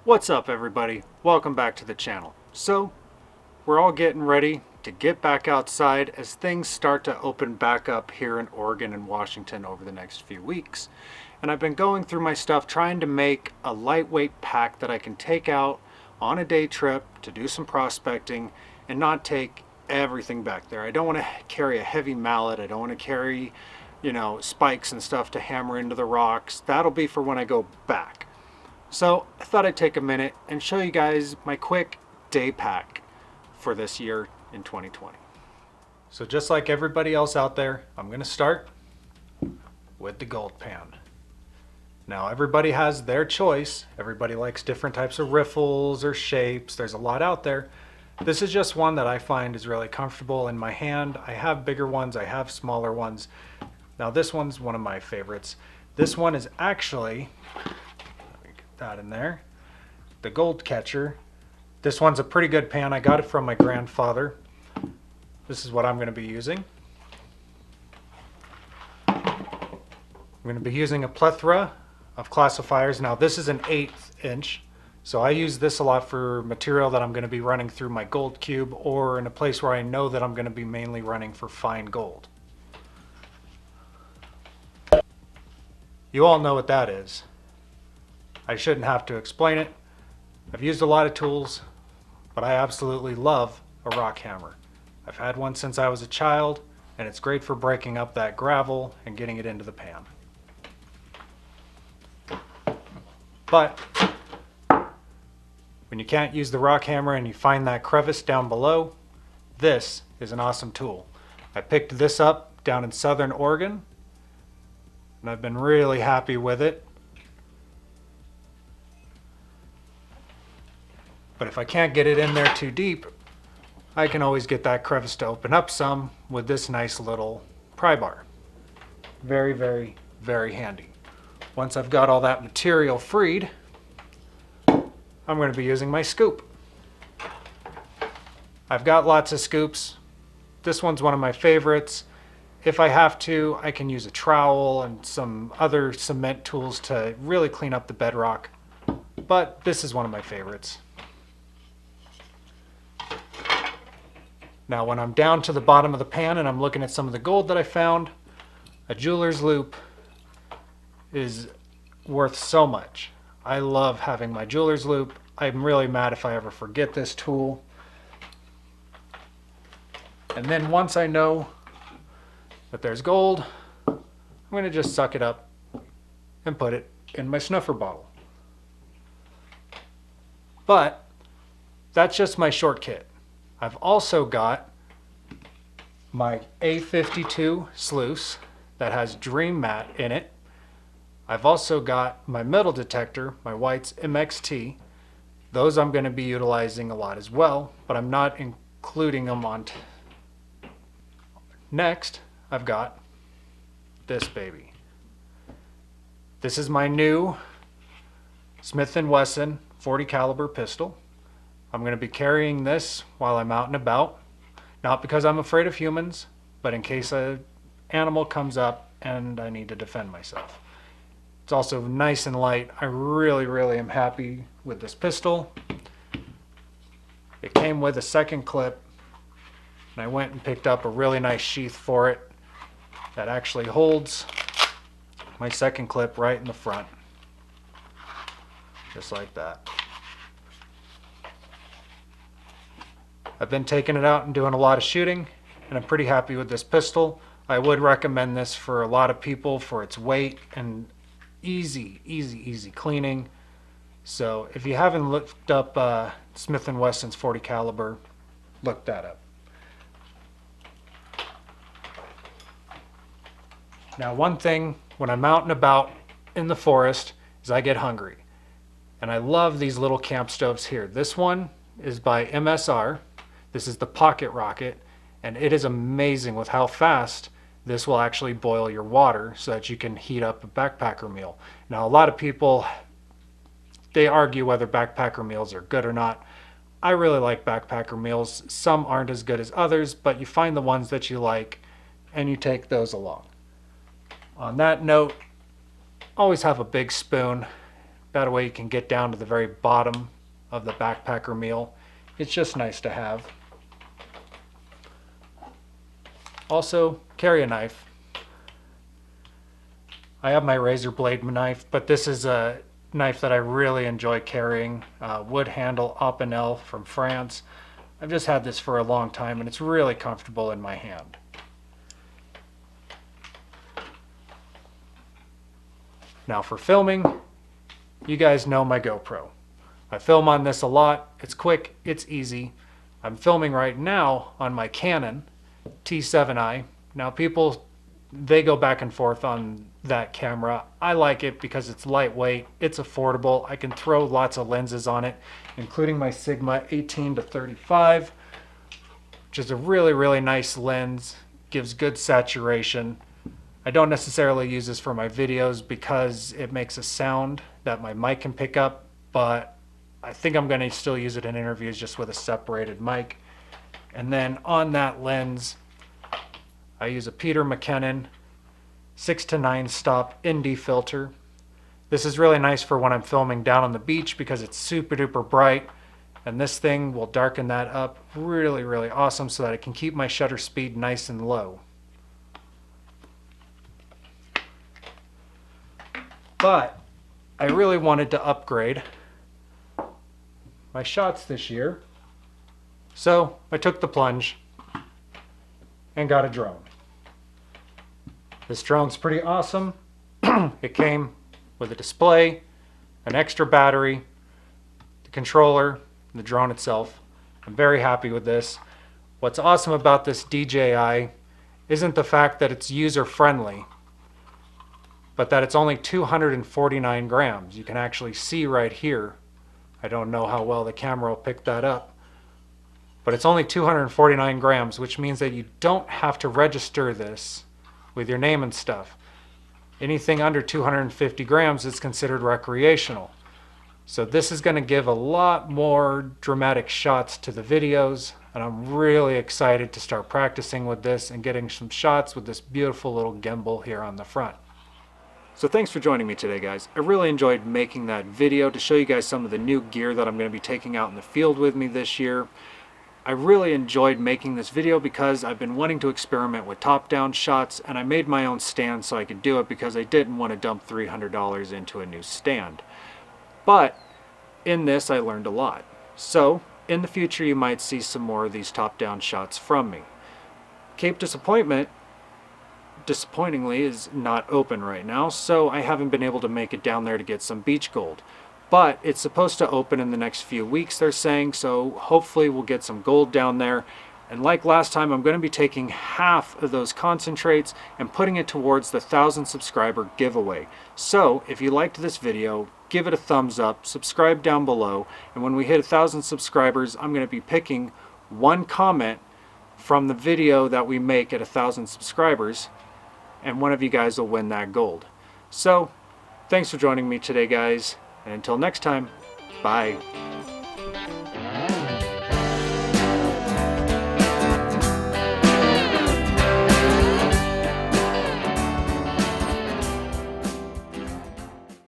What's up everybody? Welcome back to the channel. So, we're all getting ready to get back outside as things start to open back up here in Oregon and Washington over the next few weeks. And I've been going through my stuff trying to make a lightweight pack that I can take out on a day trip to do some prospecting and not take everything back there. I don't want to carry a heavy mallet. I don't want to carry, spikes and stuff to hammer into the rocks. That'll be for when I go back. So I thought I'd take a minute and show you guys my quick day pack for this year in 2020. So just like everybody else out there, I'm going to start with the gold pan. Now everybody has their choice. Everybody likes different types of riffles or shapes. There's a lot out there. This is just one that I find is really comfortable in my hand. I have bigger ones, I have smaller ones. Now this one's one of my favorites. This one is actually, that in there, the Gold Catcher. This one's a pretty good pan. I got it from my grandfather. This is what I'm going to be using. I'm going to be using a plethora of classifiers. Now this is an 1/8 inch, so I use this a lot for material that I'm going to be running through my gold cube, or in a place where I know that I'm going to be mainly running for fine gold. You all know what that is. I shouldn't have to explain it. I've used a lot of tools, but I absolutely love a rock hammer. I've had one since I was a child, and it's great for breaking up that gravel and getting it into the pan. But when you can't use the rock hammer and you find that crevice down below, this is an awesome tool. I picked this up down in Southern Oregon, and I've been really happy with it. But if I can't get it in there too deep, I can always get that crevice to open up some with this nice little pry bar. Very, very, very handy. Once I've got all that material freed, I'm going to be using my scoop. I've got lots of scoops. This one's one of my favorites. If I have to, I can use a trowel and some other cement tools to really clean up the bedrock. But this is one of my favorites. Now when I'm down to the bottom of the pan and I'm looking at some of the gold that I found, a jeweler's loupe is worth so much. I love having my jeweler's loupe. I'm really mad if I ever forget this tool. And then once I know that there's gold, I'm going to just suck it up and put it in my snuffer bottle. But that's just my short kit. I've also got my A52 sluice that has Dream Mat in it. I've also got my metal detector, my White's MXT. Those I'm going to be utilizing a lot as well, but I'm not including them on. Next, I've got this baby. This is my new Smith & Wesson 40 caliber pistol. I'm going to be carrying this while I'm out and about, not because I'm afraid of humans, but in case an animal comes up and I need to defend myself. It's also nice and light. I really, really am happy with this pistol. It came with a second clip, and I went and picked up a really nice sheath for it that actually holds my second clip right in the front, just like that. I've been taking it out and doing a lot of shooting, and I'm pretty happy with this pistol. I would recommend this for a lot of people for its weight and easy cleaning. So if you haven't looked up Smith & Wesson's 40 caliber, look that up. Now one thing when I'm out and about in the forest is I get hungry. And I love these little camp stoves here. This one is by MSR. This is the Pocket Rocket, and it is amazing with how fast this will actually boil your water so that you can heat up a backpacker meal. Now a lot of people, they argue whether backpacker meals are good or not. I really like backpacker meals. Some aren't as good as others, but you find the ones that you like and you take those along. On that note, always have a big spoon. That way you can get down to the very bottom of the backpacker meal. It's just nice to have. Also, carry a knife. I have my razor blade knife, but this is a knife that I really enjoy carrying. Wood handle Opinel from France. I've just had this for a long time and it's really comfortable in my hand. Now for filming, you guys know my GoPro. I film on this a lot. It's quick, it's easy. I'm filming right now on my Canon T7i. Now people, they go back and forth on that camera. I like it because it's lightweight, it's affordable. I can throw lots of lenses on it, including my Sigma 18-35, which is a really nice lens, gives good saturation. I don't necessarily use this for my videos because it makes a sound that my mic can pick up, but I think I'm going to still use it in interviews just with a separated mic. And then on that lens, I use a Peter McKinnon 6-9 stop ND filter. This is really nice for when I'm filming down on the beach because it's super duper bright, and this thing will darken that up really awesome so that I can keep my shutter speed nice and low. But I really wanted to upgrade my shots this year, so I took the plunge and got a drone. This drone's pretty awesome. It came with a display, an extra battery, the controller, and the drone itself. I'm very happy with this. What's awesome about this DJI isn't the fact that it's user-friendly, but that it's only 249 grams. You can actually see right here. I don't know how well the camera will pick that up, but it's only 249 grams, which means that you don't have to register this with your name and stuff. Anything under 250 grams is considered recreational. So this is going to give a lot more dramatic shots to the videos, and I'm really excited to start practicing with this and getting some shots with this beautiful little gimbal here on the front. So thanks for joining me today, guys. I really enjoyed making that video to show you guys some of the new gear that I'm going to be taking out in the field with me this year. I really enjoyed making this video because I've been wanting to experiment with top-down shots, and I made my own stand so I could do it because I didn't want to dump $300 into a new stand. But in this I learned a lot. So in the future you might see some more of these top-down shots from me. Cape Disappointment, disappointingly, is not open right now, so I haven't been able to make it down there to get some beach gold. But it's supposed to open in the next few weeks, they're saying, so hopefully we'll get some gold down there. And like last time, I'm going to be taking half of those concentrates and putting it towards the 1,000 subscriber giveaway. So if you liked this video, give it a thumbs up, subscribe down below, and when we hit 1,000 subscribers, I'm going to be picking one comment from the video that we make at 1,000 subscribers, and one of you guys will win that gold. So thanks for joining me today, guys, and until next time, bye.